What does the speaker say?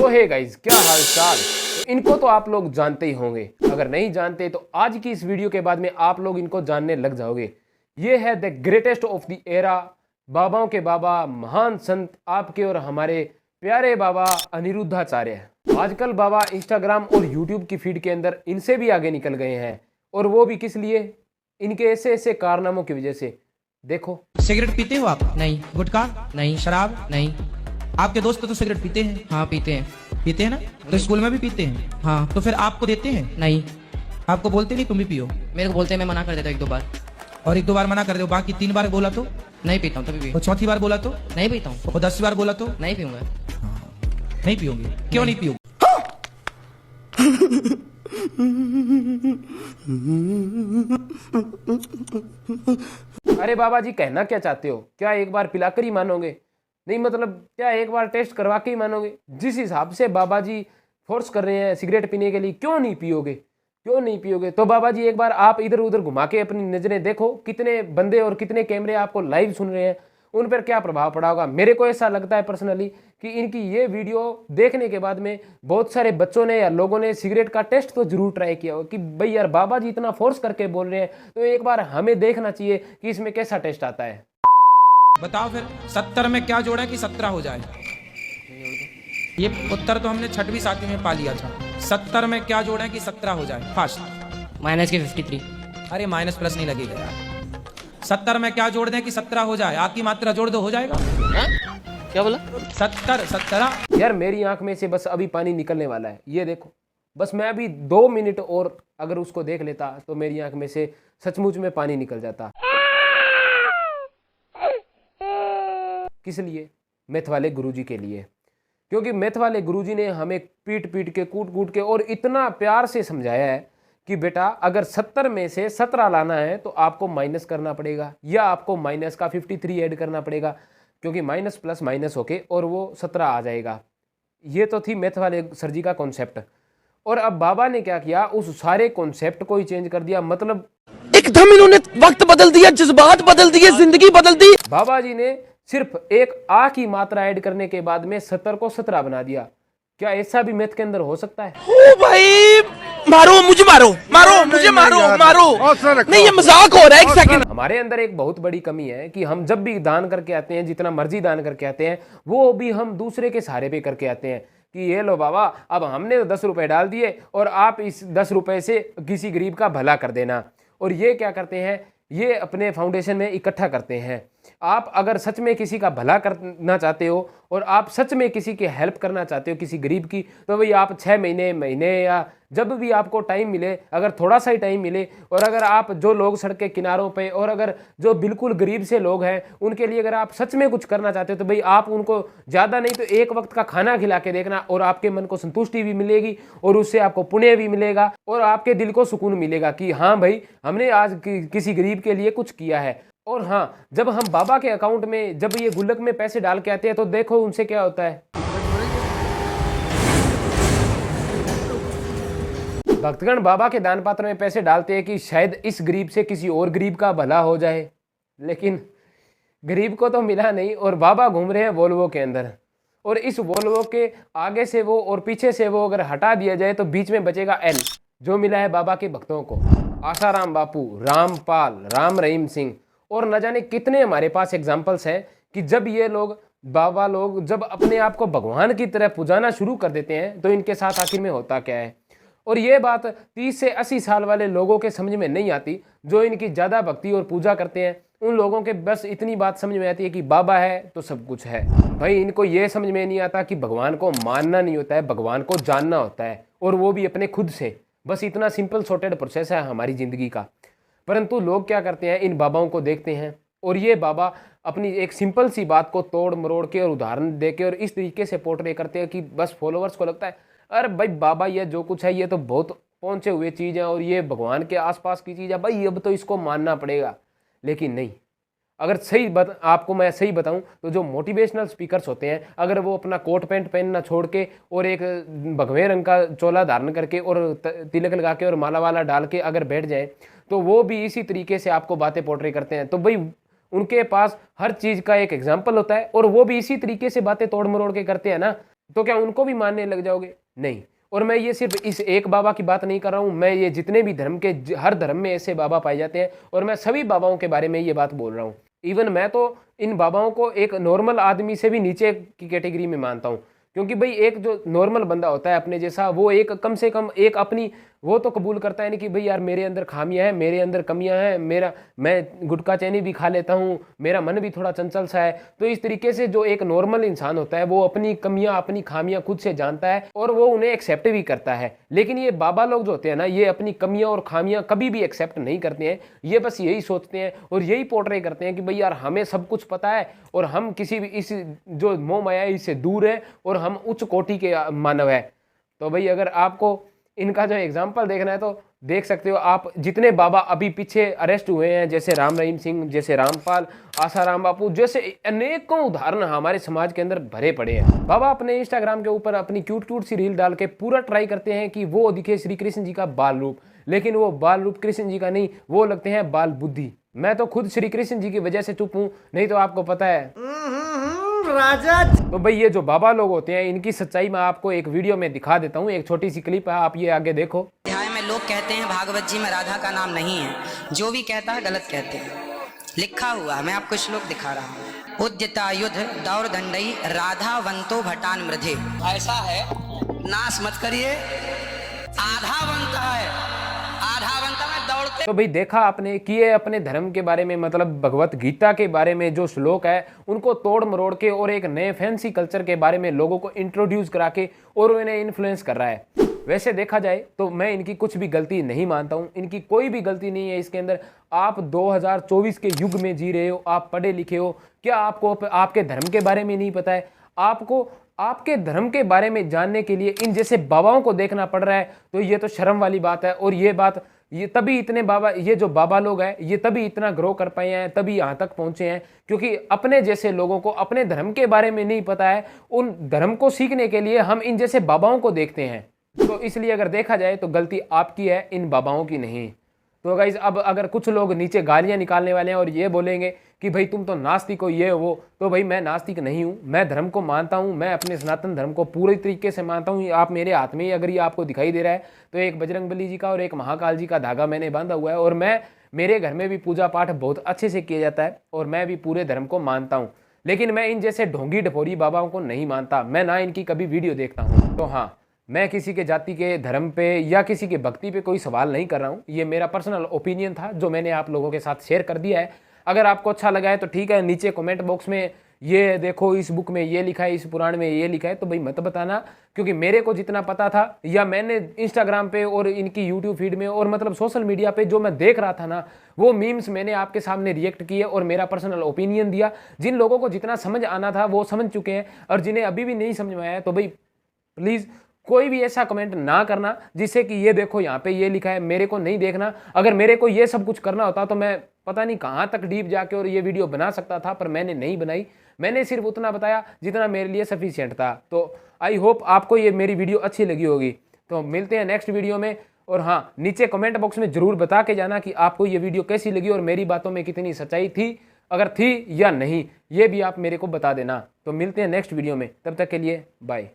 तो hey guys, क्या हाल चाल। तो इनको तो आप लोग जानते ही होंगे, अगर नहीं जानते तो आज की इस वीडियो के बाद में आप लोग इनको जानने लग जाओगे। ये है the greatest of the era, बाबाओं के बाबा, महान संत, आपके और हमारे प्यारे बाबा अनिरुद्धाचार्य। आजकल बाबा इंस्टाग्राम और यूट्यूब की फीड के अंदर इनसे भी आगे निकल गए हैं, और वो भी किस लिए? इनके ऐसे ऐसे कारनामों की वजह से। देखो, सिगरेट पीते हो आप? नहीं। गुटखा? नहीं। शराब? नहीं। आपके दोस्त तो सिगरेट पीते हैं? हाँ पीते हैं। पीते हैं ना? तो स्कूल में भी पीते हैं? हाँ। तो फिर आपको देते हैं? नहीं। आपको बोलते नहीं तुम भी पियो? मेरे को बोलते हैं, मैं मना कर देता हूँ 1-2 बार। और 1-2 बार मना कर दो, बाकी 3 बार बोला तो? नहीं पीता हूँ तभी भी। और चौथी बार बोला तो? नहीं पीता हूँ। और 10 बार बोला तो? नहीं पीऊंगा। नहीं पियोगे? क्यों नहीं पियोगे? अरे बाबा जी, कहना क्या चाहते हो? क्या एक बार पिलाकर ही मानोगे? नहीं मतलब क्या एक बार टेस्ट करवा के ही मानोगे? जिस हिसाब से बाबा जी फोर्स कर रहे हैं सिगरेट पीने के लिए, क्यों नहीं पियोगे? क्यों नहीं पियोगे? तो बाबा जी एक बार आप इधर उधर घुमा के अपनी नजरें देखो, कितने बंदे और कितने कैमरे आपको लाइव सुन रहे हैं, उन पर क्या प्रभाव पड़ा होगा। मेरे को ऐसा लगता है पर्सनली कि इनकी ये वीडियो देखने के बाद में बहुत सारे बच्चों ने या लोगों ने सिगरेट का टेस्ट तो जरूर ट्राई किया हो कि भाई यार बाबा जी इतना फोर्स करके बोल रहे हैं तो एक बार हमें देखना चाहिए कि इसमें कैसा टेस्ट आता है। बताओ फिर 70 में क्या जोड़ा कि 17 हो जाए? ये उत्तर तो हमने 6वीं 7वीं में पा लिया था। 70 में क्या जोड़ा कि 17 हो जाए? फास्ट। माइनस के 53। अरे माइनस प्लस नहीं लगेगा यार। 70 में क्या जोड़ दें कि 17 हो जाए? आकी मात्रा जोड़ दो, हो जाएगा। क्या बोला? 70 17। यार मेरी आंख में से बस अभी पानी निकलने वाला है, ये देखो। बस मैं अभी 2 मिनट और अगर उसको देख लेता तो मेरी आंख में से सचमुच में पानी निकल जाता। किस लिए? मैथ वाले गुरुजी के लिए। क्योंकि मैथ वाले गुरुजी ने हमें पीट पीट के, कूट कूट के और इतना प्यार से समझाया है कि बेटा अगर 70 में से 17 लाना है तो आपको माइनस करना पड़ेगा, या आपको माइनस का 53 ऐड करना पड़ेगा, क्योंकि माइनस प्लस माइनस होके और वो 17 आ जाएगा। ये तो थी मैथ वाले सर जी का कॉन्सेप्ट। और अब बाबा ने क्या किया, उस सारे कॉन्सेप्ट को ही चेंज कर दिया। मतलब एकदम इन्होंने वक्त बदल दिया, जज्बात बदल दिए, जिंदगी बदल दी। बाबा जी ने सिर्फ एक आ की मात्रा ऐड करने के बाद में 70 को 17 बना दिया। क्या ऐसा भी मैथ के अंदर हो सकता है? ओ भाई, मारो मुझे, मारो मारो मुझे, मारो मारो। नहीं ये मजाक हो रहा है, एक सेकंड। हमारे अंदर एक बहुत बड़ी कमी है कि हम जब भी दान करके आते हैं, जितना मर्जी दान करके आते हैं, वो भी हम दूसरे के सहारे पे करके आते हैं कि ये लो बाबा, अब हमने 10 रुपए डाल दिए और आप इस 10 रुपए से किसी गरीब का भला कर देना। और ये क्या करते हैं, ये अपने फाउंडेशन में इकट्ठा करते हैं। आप अगर सच में किसी का भला करना चाहते हो और आप सच में किसी की हेल्प करना चाहते हो, किसी गरीब की, तो भाई आप 6 महीने या जब भी आपको टाइम मिले, अगर थोड़ा सा ही टाइम मिले, और अगर आप जो लोग सड़क के किनारों पे और अगर जो बिल्कुल गरीब से लोग हैं उनके लिए अगर आप सच में कुछ करना चाहते हो तो भाई आप उनको ज़्यादा नहीं तो एक वक्त का खाना खिला के देखना, और आपके मन को संतुष्टि भी मिलेगी और उससे आपको पुण्य भी मिलेगा और आपके दिल को सुकून मिलेगा कि हाँ भाई हमने आज किसी गरीब के लिए कुछ किया है। और हाँ, जब हम बाबा के अकाउंट में जब ये गुल्लक में पैसे डाल के आते हैं तो देखो उनसे क्या होता है। भक्तगण बाबा के दान पात्र में पैसे डालते हैं कि शायद इस गरीब से किसी और गरीब का भला हो जाए, लेकिन गरीब को तो मिला नहीं और बाबा घूम रहे हैं वोल्वो के अंदर। और इस वोल्वो के आगे से वो और पीछे से वो अगर हटा दिया जाए तो बीच में बचेगा एल, जो मिला है बाबा के भक्तों को। आसाराम बापू, रामपाल, राम रहीम सिंह और न जाने कितने हमारे पास एग्जाम्पल्स हैं कि जब ये लोग बाबा लोग जब अपने आप को भगवान की तरह पुजाना शुरू कर देते हैं तो इनके साथ आखिर में होता क्या है। और ये बात 30 से 80 साल वाले लोगों के समझ में नहीं आती, जो इनकी ज़्यादा भक्ति और पूजा करते हैं। उन लोगों के बस इतनी बात समझ में आती है कि बाबा है तो सब कुछ है। भाई इनको ये समझ में नहीं आता कि भगवान को मानना नहीं होता है, भगवान को जानना होता है, और वो भी अपने खुद से। बस इतना सिंपल सॉर्टेड प्रोसेस है हमारी ज़िंदगी का। परंतु लोग क्या करते हैं, इन बाबाओं को देखते हैं और ये बाबा अपनी एक सिंपल सी बात को तोड़ मरोड़ के और उदाहरण दे के और इस तरीके से पोर्ट्रे करते हैं कि बस फॉलोअर्स को लगता है अरे भाई बाबा ये जो कुछ है ये तो बहुत पहुंचे हुए चीज़ है और ये भगवान के आसपास की चीज़ है, भाई अब तो इसको मानना पड़ेगा। लेकिन नहीं, अगर आपको मैं सही बताऊं तो जो मोटिवेशनल स्पीकर्स होते हैं, अगर वो अपना कोट पैंट पहनना छोड़ के और एक भगवे रंग का चोला धारण करके और तिलक लगा के और माला वाला डाल के अगर बैठ जाए तो वो भी इसी तरीके से आपको बातें पोर्ट्रे करते हैं। तो भाई उनके पास हर चीज़ का एक एग्जाम्पल होता है और वो भी इसी तरीके से बातें तोड़ मरोड़ के करते हैं ना। तो क्या उनको भी मानने लग जाओगे? नहीं। और मैं ये सिर्फ इस एक बाबा की बात नहीं कर रहा हूँ, मैं ये जितने भी धर्म के हर धर्म में ऐसे बाबा पाए जाते हैं और मैं सभी बाबाओं के बारे में ये बात बोल रहा हूँ। इवन मैं तो इन बाबाओं को एक नॉर्मल आदमी से भी नीचे की कैटेगरी में मानता हूँ, क्योंकि भाई एक जो नॉर्मल बंदा होता है अपने जैसा, वो एक कम से कम एक अपनी वो तो कबूल करता है नहीं कि भाई यार मेरे अंदर खामियां हैं, मेरे अंदर कमियां हैं, मैं गुटखा चैनी भी खा लेता हूँ, मेरा मन भी थोड़ा चंचल सा है। तो इस तरीके से जो एक नॉर्मल इंसान होता है वो अपनी कमियां अपनी खामियां खुद से जानता है और वो उन्हें एक्सेप्ट भी करता है। लेकिन ये बाबा लोग जो होते हैं ना, ये अपनी कमियां और खामियां कभी भी एक्सेप्ट नहीं करते हैं। ये बस यही सोचते हैं और यही पोर्ट्रे करते हैं कि भाई यार हमें सब कुछ पता है और हम किसी भी इस जो मोह माया इससे दूर है और हम उच्च कोटि के मानव है। तो भाई अगर आपको इनका जो एग्जाम्पल देखना है तो देख सकते हो आप, जितने बाबा अभी पीछे अरेस्ट हुए हैं, जैसे राम रहीम सिंह, जैसे रामपाल, आसाराम बापू, जैसे अनेकों उदाहरण हमारे समाज के अंदर भरे पड़े हैं। बाबा अपने इंस्टाग्राम के ऊपर अपनी क्यूट क्यूट सी रील डाल के पूरा ट्राई करते हैं कि वो दिखे श्री कृष्ण जी का बाल रूप, लेकिन वो बाल रूप कृष्ण जी का नहीं, वो लगते हैं बाल बुद्धि। मैं तो खुद श्री कृष्ण जी की वजह से चुप हूँ, नहीं तो आपको पता है राजा। तो भाई ये जो बाबा लोग होते हैं इनकी सच्चाई मैं आपको एक वीडियो में दिखा देता हूँ, एक छोटी सी क्लिप है, आप ये आगे देखो। अध्याय में लोग कहते हैं भागवत जी में राधा का नाम नहीं है, जो भी कहता है गलत कहते हैं। लिखा हुआ है, मैं आपको श्लोक दिखा रहा हूँ। उद्यता युद्ध दौर दंडई राधावंतो भटान मृधे। ऐसा है, नाश मत करिए, आधावंत है, आधावंत में दौड़ते। तो भाई देखा आपने कि ये अपने धर्म के बारे में, मतलब भगवत गीता के बारे में जो श्लोक है उनको तोड़ मरोड़ के और एक नए फैंसी कल्चर के बारे में लोगों को इंट्रोड्यूस करा के और उन्हें इन्फ्लुएंस कर रहा है। वैसे देखा जाए तो मैं इनकी कुछ भी गलती नहीं मानता हूँ, इनकी कोई भी गलती नहीं है इसके अंदर। आप 2024 के युग में जी रहे हो, आप पढ़े लिखे हो, क्या आपको आपके धर्म के बारे में नहीं पता है? आपको आपके धर्म के बारे में जानने के लिए इन जैसे बाबाओं को देखना पड़ रहा है, तो ये तो शर्म वाली बात है। और ये बात ये तभी इतने बाबा, ये जो बाबा लोग हैं ये तभी इतना ग्रो कर पाए हैं, तभी यहाँ तक पहुँचे हैं, क्योंकि अपने जैसे लोगों को अपने धर्म के बारे में नहीं पता है। उन धर्म को सीखने के लिए हम इन जैसे बाबाओं को देखते हैं। तो इसलिए अगर देखा जाए तो गलती आपकी है, इन बाबाओं की नहीं। तो गाइस अब अगर कुछ लोग नीचे गालियां निकालने वाले हैं और ये बोलेंगे कि भाई तुम तो नास्तिक हो ये हो, तो भाई मैं नास्तिक नहीं हूँ, मैं धर्म को मानता हूँ, मैं अपने सनातन धर्म को पूरी तरीके से मानता हूँ। आप मेरे हाथ में ही अगर ये आपको दिखाई दे रहा है तो एक बजरंगबली जी का और एक महाकाल जी का धागा मैंने बांधा हुआ है, और मेरे घर में भी पूजा पाठ बहुत अच्छे से किया जाता है और मैं भी पूरे धर्म को मानता हूँ। लेकिन मैं इन जैसे ढोंगी ढपोरी बाबाओं को नहीं मानता, मैं ना इनकी कभी वीडियो देखता हूँ। तो हाँ, मैं किसी के जाति के धर्म पे या किसी के भक्ति पे कोई सवाल नहीं कर रहा हूँ, ये मेरा पर्सनल ओपिनियन था जो मैंने आप लोगों के साथ शेयर कर दिया है। अगर आपको अच्छा लगा है तो ठीक है, नीचे कमेंट बॉक्स में ये देखो इस बुक में ये लिखा है, इस पुराण में ये लिखा है, तो भाई मत बताना, क्योंकि मेरे को जितना पता था या मैंने इंस्टाग्राम पे और इनकी यूट्यूब फीड में और मतलब सोशल मीडिया पे जो मैं देख रहा था ना, वो मीम्स मैंने आपके सामने रिएक्ट किए और मेरा पर्सनल ओपिनियन दिया। जिन लोगों को जितना समझ आना था वो समझ चुके हैं, और जिन्हें अभी भी नहीं समझ में आया तो भाई प्लीज़ कोई भी ऐसा कमेंट ना करना जिससे कि ये देखो यहाँ पे ये लिखा है, मेरे को नहीं देखना। अगर मेरे को ये सब कुछ करना होता तो मैं पता नहीं कहाँ तक डीप जाके और ये वीडियो बना सकता था, पर मैंने नहीं बनाई। मैंने सिर्फ उतना बताया जितना मेरे लिए सफिशिएंट था। तो आई होप आपको ये मेरी वीडियो अच्छी लगी होगी। तो मिलते हैं नेक्स्ट वीडियो में। और हाँ, नीचे कमेंट बॉक्स में ज़रूर बता के जाना कि आपको ये वीडियो कैसी लगी और मेरी बातों में कितनी सच्चाई थी, अगर थी या नहीं, ये भी आप मेरे को बता देना। तो मिलते हैं नेक्स्ट वीडियो में, तब तक के लिए बाय।